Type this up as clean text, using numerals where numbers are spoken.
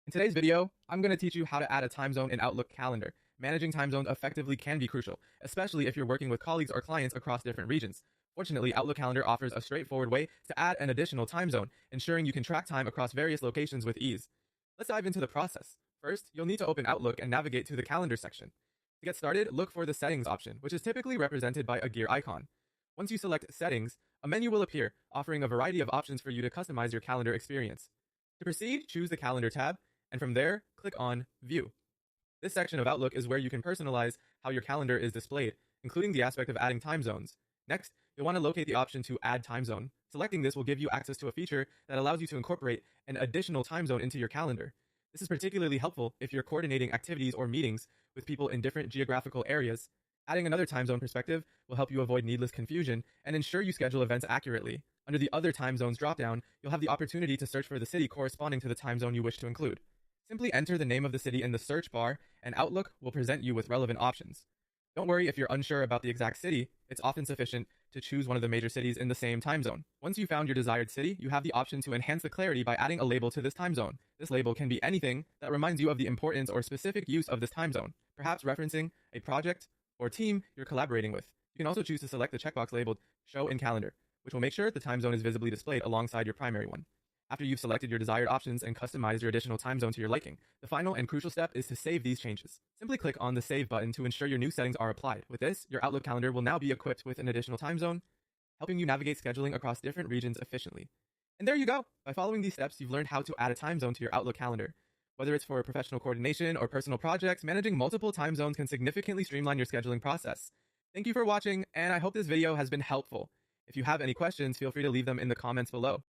In today's video, I'm going to teach you how to add a time zone in Outlook Calendar. Managing time zones effectively can be crucial, especially if you're working with colleagues or clients across different regions. Fortunately, Outlook Calendar offers a straightforward way to add an additional time zone, ensuring you can track time across various locations with ease. Let's dive into the process. First, you'll need to open Outlook and navigate to the Calendar section. To get started, look for the Settings option, which is typically represented by a gear icon. Once you select Settings, a menu will appear, offering a variety of options for you to customize your calendar experience. To proceed, choose the Calendar tab, and from there, click on View. This section of Outlook is where you can personalize how your calendar is displayed, including the aspect of adding time zones. Next, you'll want to locate the option to Add Time Zone. Selecting this will give you access to a feature that allows you to incorporate an additional time zone into your calendar. This is particularly helpful if you're coordinating activities or meetings with people in different geographical areas. Adding another time zone perspective will help you avoid needless confusion and ensure you schedule events accurately. Under the Other Time Zones dropdown, you'll have the opportunity to search for the city corresponding to the time zone you wish to include. Simply enter the name of the city in the search bar, and Outlook will present you with relevant options. Don't worry if you're unsure about the exact city, it's often sufficient to choose one of the major cities in the same time zone. Once you found your desired city, you have the option to enhance the clarity by adding a label to this time zone. This label can be anything that reminds you of the importance or specific use of this time zone, perhaps referencing a project or team you're collaborating with. You can also choose to select the checkbox labeled Show in Calendar, which will make sure the time zone is visibly displayed alongside your primary one. After you've selected your desired options and customized your additional time zone to your liking, the final and crucial step is to save these changes. Simply click on the Save button to ensure your new settings are applied. With this, your Outlook calendar will now be equipped with an additional time zone, helping you navigate scheduling across different regions efficiently. And there you go! By following these steps, you've learned how to add a time zone to your Outlook calendar. Whether it's for professional coordination or personal projects, managing multiple time zones can significantly streamline your scheduling process. Thank you for watching, and I hope this video has been helpful. If you have any questions, feel free to leave them in the comments below.